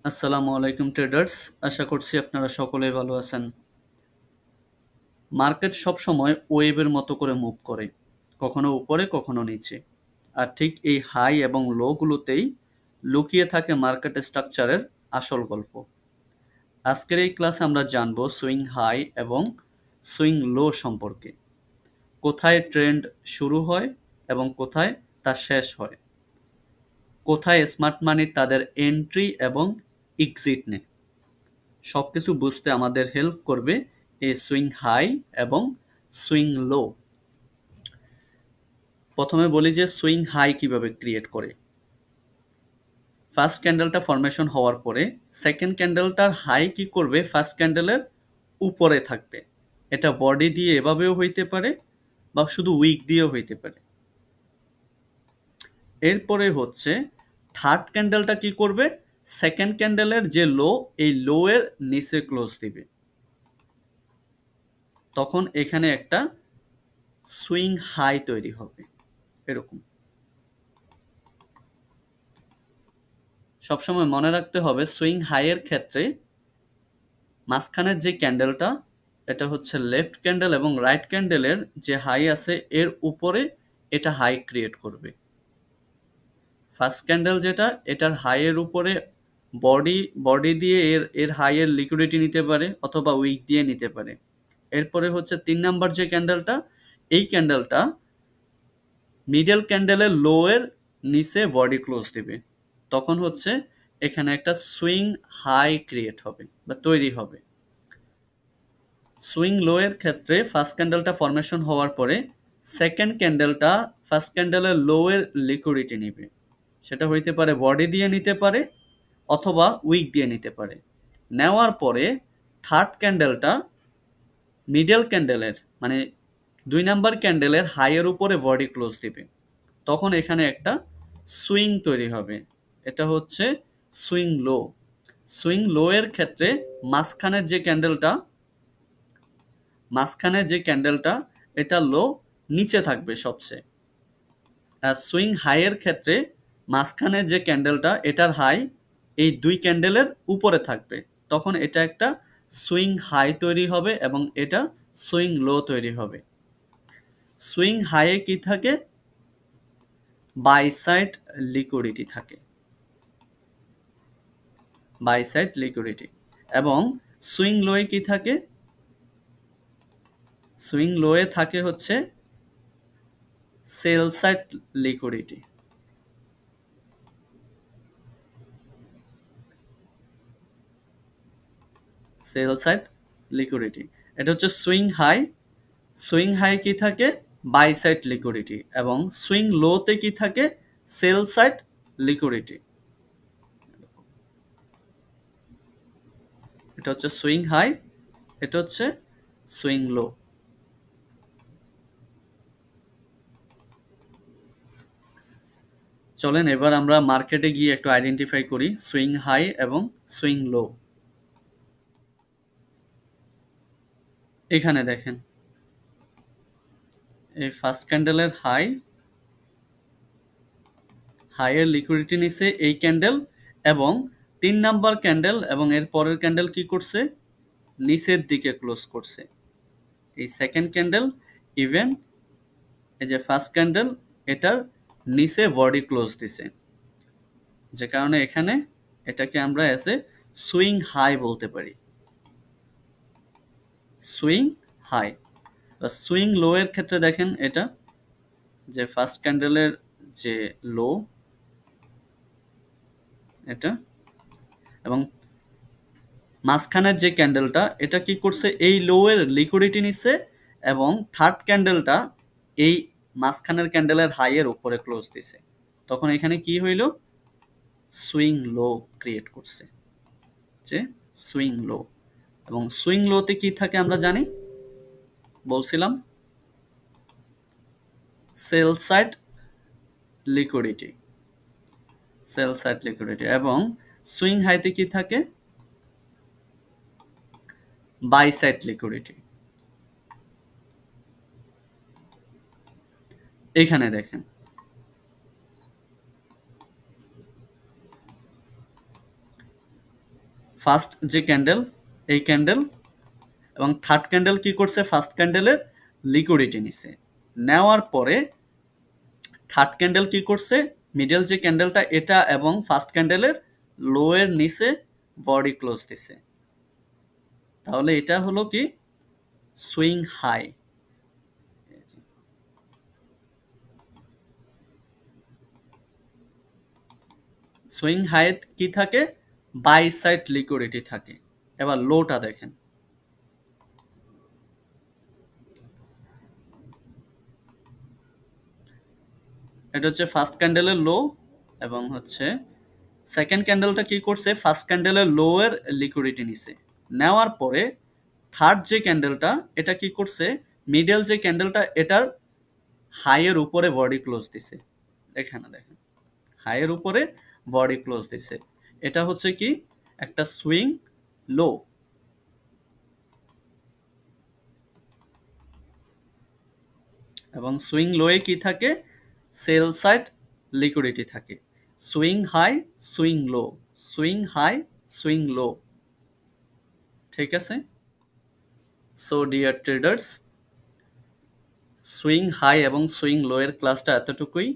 আসসালামু আলাইকুম ট্রেডার্স। আশা করছি আপনারা সকলেই ভালো আছেন। মার্কেট সবসময় ওয়েভের মতো করে মুভ করে, কখনো উপরে কখনো নিচে। আর ঠিক এই হাই এবং লো গুলোতেই লুকিয়ে থাকে মার্কেট স্ট্রাকচারের আসল গল্প। আজকের এই ক্লাসে আমরা জানব সুইং হাই এবং সুইং লো সম্পর্কে, কোথায় ট্রেন্ড শুরু হয় এবং কোথায় তা শেষ হয়, কোথায় স্মার্ট মানি তাদের এন্ট্রি এবং এক্সিট নেয়। সবকিছু বুঝতে আমাদের হেল্প করবে এই সুইং হাই এবং সুইং লো। প্রথমে বলি যে সুইং হাই কিভাবে ক্রিয়েট করে। ফার্স্ট ক্যান্ডেলটা ফরমেশন হওয়ার পরে সেকেন্ড ক্যান্ডেলটার হাই কি করবে, ফার্স্ট ক্যান্ডেলের উপরে থাকবে। এটা বডি দিয়ে এভাবেও হইতে পারে বা শুধু উইক দিয়েও হইতে পারে। এরপরে হচ্ছে থার্ড ক্যান্ডেলটা কি করবে, সেকেন্ড ক্যান্ডেলের যে লো, এই লো এর নিচে ক্লোজ দিবে। তখন এখানে একটা সুইং হাই তৈরি হবে এরকম। সবসময় মনে রাখতে হবে সুইং হাই এর ক্ষেত্রে মাঝখানের যে ক্যান্ডেলটা, এটা হচ্ছে লেফট ক্যান্ডেল এবং রাইট ক্যান্ডেলের যে হাই আছে এর উপরে এটা হাই ক্রিয়েট করবে। ফার্স্ট ক্যান্ডেল যেটা, এটার হাই এর উপরে বডি দিয়ে এর হাই এর লিকুইডিটি নিতে পারে অথবা উইক দিয়ে নিতে পারে। এরপরে হচ্ছে 3 নাম্বার যে ক্যান্ডেলটা, এই ক্যান্ডেলটা মিডল ক্যান্ডেলের লো এর নিচে বডি ক্লোজ দিবে। তখন হচ্ছে এখানে একটা সুইং হাই ক্রিয়েট হবে বা তৈরি হবে। সুইং লো এর ক্ষেত্রে ফার্স্ট ক্যান্ডেলটা ফরমেশন হওয়ার পরে সেকেন্ড ক্যান্ডেলটা ফার্স্ট ক্যান্ডেলের লো এর লিকুইডিটি নেবে। সেটা হইতে পারে বডি দিয়ে নিতে পারে অথবা উইক দিয়ে নিতে পারে। নেওয়ার পরে থার্ড ক্যান্ডেলটা মিডল ক্যান্ডেলের মানে 2 নাম্বার ক্যান্ডেলের হাইয়ের উপরে বডি ক্লোজ দিবে। তখন এখানে একটা সুইং তৈরি হবে। এটা হচ্ছে সুইং লো। সুইং লো এর ক্ষেত্রে মাঝখানের যে ক্যান্ডেলটা এটা লো নিচে থাকবে সবচেয়ে। আর সুইং হাই এর ক্ষেত্রে মাঝখানে যে ক্যান্ডেলটা, এটার হাই এই 2 ক্যান্ডেলের উপরে থাকবে। তখন এটা একটা সুইং হাই তৈরি হবে এবং এটা সুইং লো তৈরি হবে। সুইং হাইয়ে কি থাকে, বাই সাইড লিকুইডিটি থাকে, বাই সাইড লিকুইডিটি। এবং সুইং লোয়ে কি থাকে, সুইং লোয়ে থাকে হচ্ছে sell side liquidity. Sell side liquidity, এটা হচ্ছে সুইং হাই। সুইং হাই কি থাকে, বাই সাইড লিকুইডিটি, এবং সুইং লোতে কি থাকে, সেল সাইড লিকুইডিটি। এটা হচ্ছে সুইং হাই, এটা হচ্ছে সুইং লো। চলেন এবার আমরা মার্কেটে গিয়ে একটু আইডেন্টিফাই করি সুইং হাই এবং সুইং লো। এখানে দেখেন এই ফার্স্ট ক্যান্ডেলের হাইয়ের লিকুইডিটি নিছে এই ক্যান্ডেল, এবং 3 নাম্বার ক্যান্ডেল এবং এর পরের ক্যান্ডেল কি করছে, নিচের দিকে ক্লোজ করছে। এই সেকেন্ড ক্যান্ডেল ইভেন এই যে ফার্স্ট ক্যান্ডেল এটার নিচে বডি ক্লোজ দিছে, যে কারণে এখানে এটাকে আমরা এজ এ সুইং হাই বলতে পারি। Swing high. সুইং লো এর ক্ষেত্রে দেখেন এটা যে ফার্স্ট ক্যান্ডেলের যে লো এটা, এবং মাঝখানের যে ক্যান্ডেলটা এটা কি করছে, এই লো এর লিকুইডিটি নিচ্ছে, এবং থার্ড ক্যান্ডেলটা এই মাঝখানের ক্যান্ডেলের হাই এর উপরে ক্লোজ দিছে। তখন এখানে কি হইল, সুইং লো ক্রিয়েট করছে, যে সুইং লো। এবং সুইং লোতে কি থাকে আমরা জানি, বলছিলাম sell side liquidity, sell side liquidity. এবং সুইং হাইতে কি থাকে, বাই সাইড লিকুইডিটি। এখানে দেখেন ফার্স্ট যে ক্যান্ডেল, এই ক্যান্ডেল এবং থার্ড ক্যান্ডেল কি করছে, ফার্স্ট ক্যান্ডেলের লিকুইডিটি নিছে, নেওয়ার পরে থার্ড ক্যান্ডেল কি করছে, মিডল যে ক্যান্ডেলটা এটা এবং ফার্স্ট ক্যান্ডেলের লো এর নিচে বডি ক্লোজ দিছে। তাহলে এটা হলো কি সুইং হাই। সুইং হাই কি থাকে, বাই সাইড লিকুইডিটি থাকে। এবার লোটা দেখেন, এটা হচ্ছে ফার্স্ট ক্যান্ডেলের লো এবং হচ্ছে সেকেন্ড ক্যান্ডেলটা কি করছে, ফার্স্ট ক্যান্ডেলের লো এর লিকুইডিটি নিছে, নেওয়ার পরে থার্ড যে ক্যান্ডেলটা এটা কি করছে, মিডল যে ক্যান্ডেলটা এটার হাইয়ের উপরে বডি ক্লোজ দিছে। এখানে দেখেন হাইয়ের উপরে বডি ক্লোজ দিছে, এটা হচ্ছে কি একটা সুইং লো। এবং সুইং লোয়ে কি থাকে, সেল সাইড লিকুইডিটি থাকে। Swing high, swing low, swing high, swing low. ঠিক আছে। So dear traders, swing high এবং সুইং লো এর ক্লাসটা এতটুকুই।